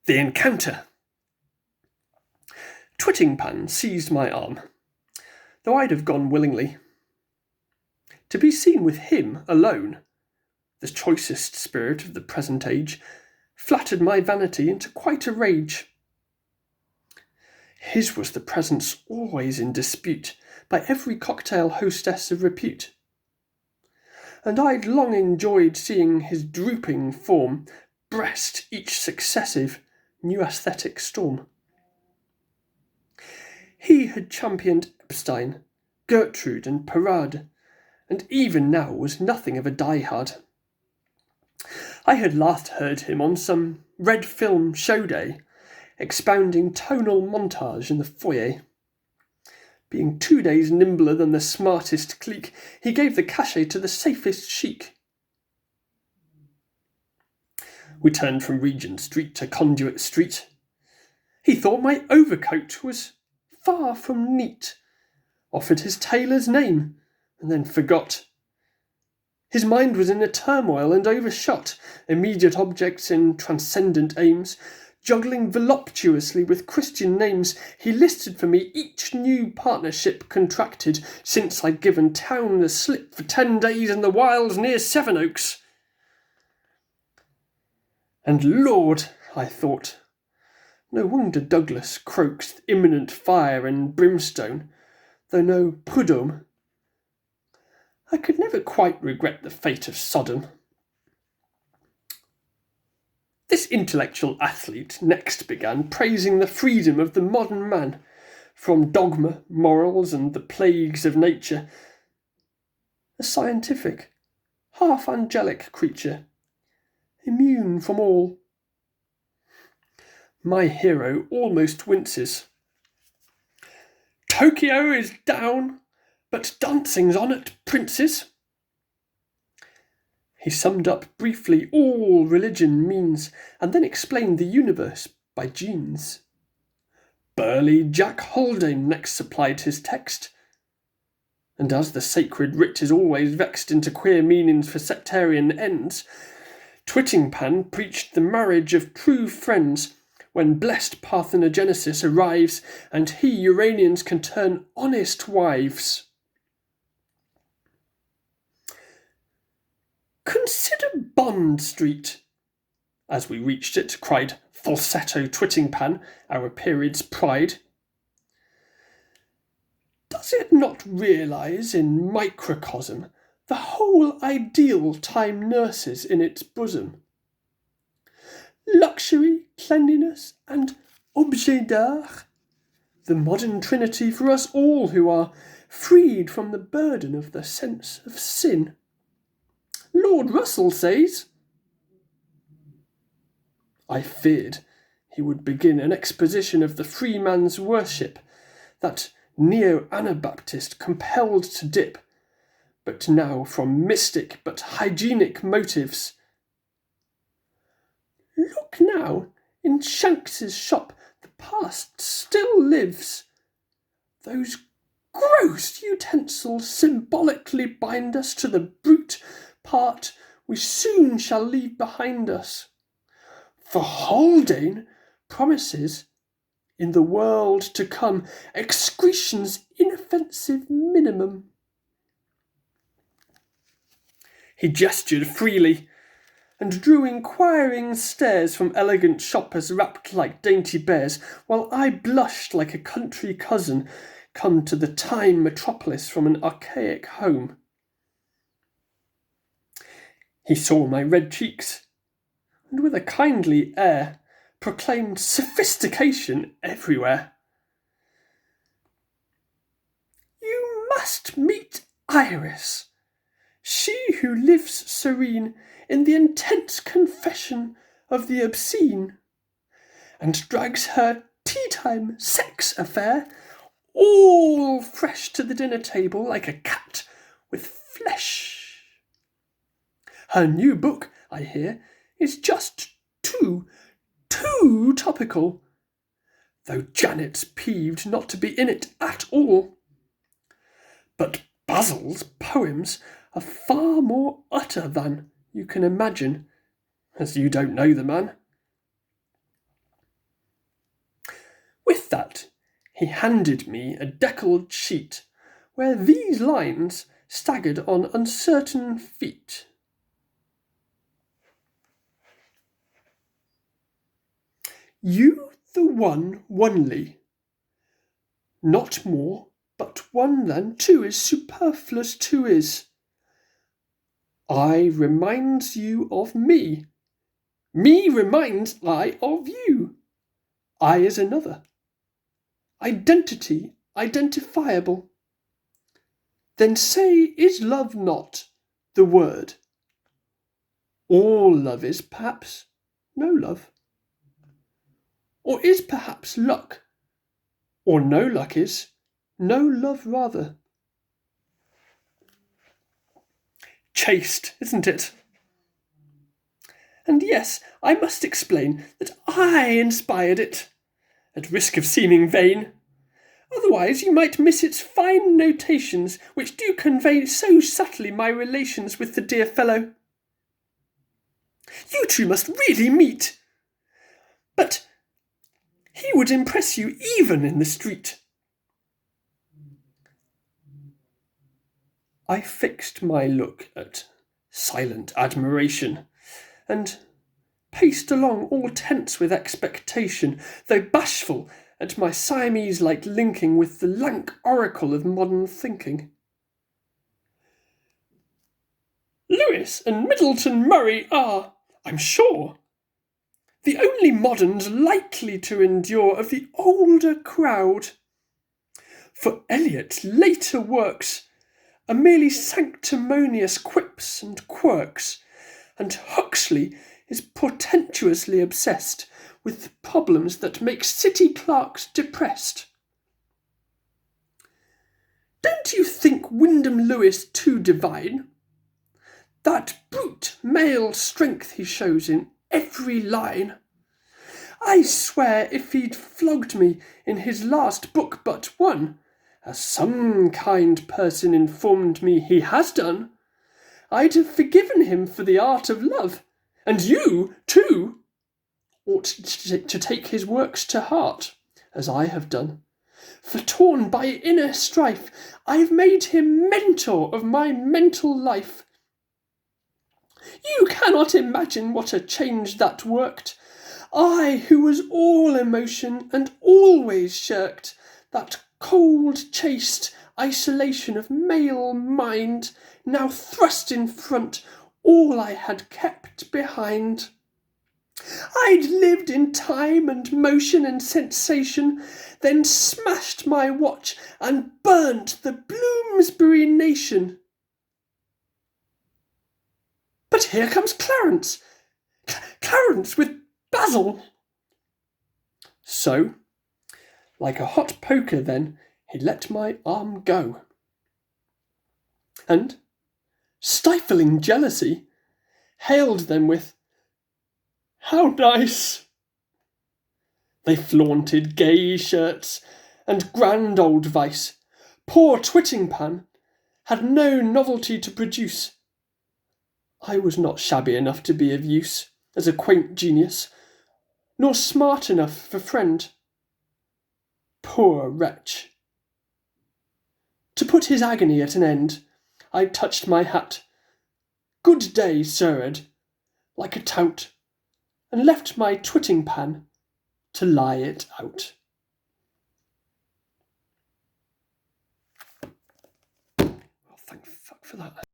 The encounter. Twittingpan seized my arm, though I'd have gone willingly. To be seen with him alone, the choicest spirit of the present age, flattered my vanity into quite a rage. His was the presence always in dispute by every cocktail hostess of repute, and I'd long enjoyed seeing his drooping form breast each successive new aesthetic storm. He had championed Epstein, Gertrude, and Parade, and even now was nothing of a diehard. I had last heard him on some red film show day, expounding tonal montage in the foyer. Being 2 days nimbler than the smartest clique, he gave the cachet to the safest chic. We turned from Regent Street to Conduit Street. He thought my overcoat was far from neat, offered his tailor's name, and then forgot. His mind was in a turmoil and overshot immediate objects in transcendent aims. Juggling voluptuously with Christian names, he listed for me each new partnership contracted since I'd given town the slip for 10 days in the wilds near Sevenoaks. And Lord, I thought, no wonder Douglas croaks imminent fire and brimstone, though no Prud'homme. I could never quite regret the fate of Sodom. This intellectual athlete next began praising the freedom of the modern man from dogma, morals, and the plagues of nature. A scientific, half-angelic creature, immune from all. My hero almost winces. Tokyo is down, but dancing's on at Prince's. He summed up briefly all religion means, and then explained the universe by genes. Burly Jack Haldane next supplied his text, and as the sacred writ is always vexed into queer meanings for sectarian ends, Twittingpan preached the marriage of true friends when blessed parthenogenesis arrives, and he Uranians can turn honest wives. Consider Bond Street. As we reached it, cried falsetto Twittingpan, our period's pride. Does it not realise in microcosm the whole ideal time nurses in its bosom? Luxury, cleanliness, and objet d'art, the modern trinity for us all who are freed from the burden of the sense of sin. Lord Russell says. I feared he would begin an exposition of the free man's worship, that neo-Anabaptist compelled to dip, but now from mystic but hygienic motives. Look now, in Shanks's shop the past still lives. Those gross utensils symbolically bind us to the brute part we soon shall leave behind us. For Haldane promises, in the world to come, excretion's inoffensive minimum. He gestured freely, and drew inquiring stares from elegant shoppers wrapped like dainty bears, while I blushed like a country cousin come to the time metropolis from an archaic home. He saw my red cheeks, and with a kindly air proclaimed sophistication everywhere. You must meet Iris, she who lives serene in the intense confession of the obscene, and drags her tea-time sex affair all fresh to the dinner table like a cat with flesh. Her new book, I hear, is just too topical, though Janet's peeved not to be in it at all. But Basil's poems are far more utter than you can imagine, as you don't know the man. He handed me a deckled sheet where these lines staggered on uncertain feet. You the one onely, not more, but one than two is superfluous two is. I reminds you of me. Me reminds I of you. I is another. Identity identifiable. Then say, is love not the word? All love is perhaps no love. Or is perhaps luck, or no luck is no love rather. Chaste, isn't it? And yes, I must explain that I inspired it, at risk of seeming vain. Otherwise you might miss its fine notations, which do convey so subtly my relations with the dear fellow. You two must really meet. But he would impress you even in the street. I fixed my look at silent admiration, and paced along all tense with expectation, though bashful at my Siamese-like linking with the lank oracle of modern thinking. Lewis and Middleton Murray are, I'm sure, the only moderns likely to endure of the older crowd. For Eliot's later works are merely sanctimonious quips and quirks, and Huxley is portentously obsessed with problems that make city clerks depressed. Don't you think Wyndham Lewis too divine? That brute male strength he shows in every line. I swear if he'd flogged me in his last book but one, as some kind person informed me he has done, I'd have forgiven him for the art of love, and you, too, ought to take his works to heart, as I have done. For torn by inner strife, I've made him mentor of my mental life. You cannot imagine what a change that worked. I, who was all emotion and always shirked that cold, chaste isolation of male mind, now thrust in front all I had kept behind. I'd lived in time and motion and sensation, then smashed my watch and burnt the Bloomsbury nation. But here comes Clarence. Clarence with Basil. So, like a hot poker then, he let my arm go. And, stifling jealousy, hailed them with, "How nice!" They flaunted gay shirts and grand old vice. Poor Twittingpan had no novelty to produce. I was not shabby enough to be of use as a quaint genius, nor smart enough for friend. Poor wretch! To put his agony at an end, I touched my hat. "Good day, Sir Ed," like a tout, and left my Twittingpan to lie it out. Well, thank fuck for that.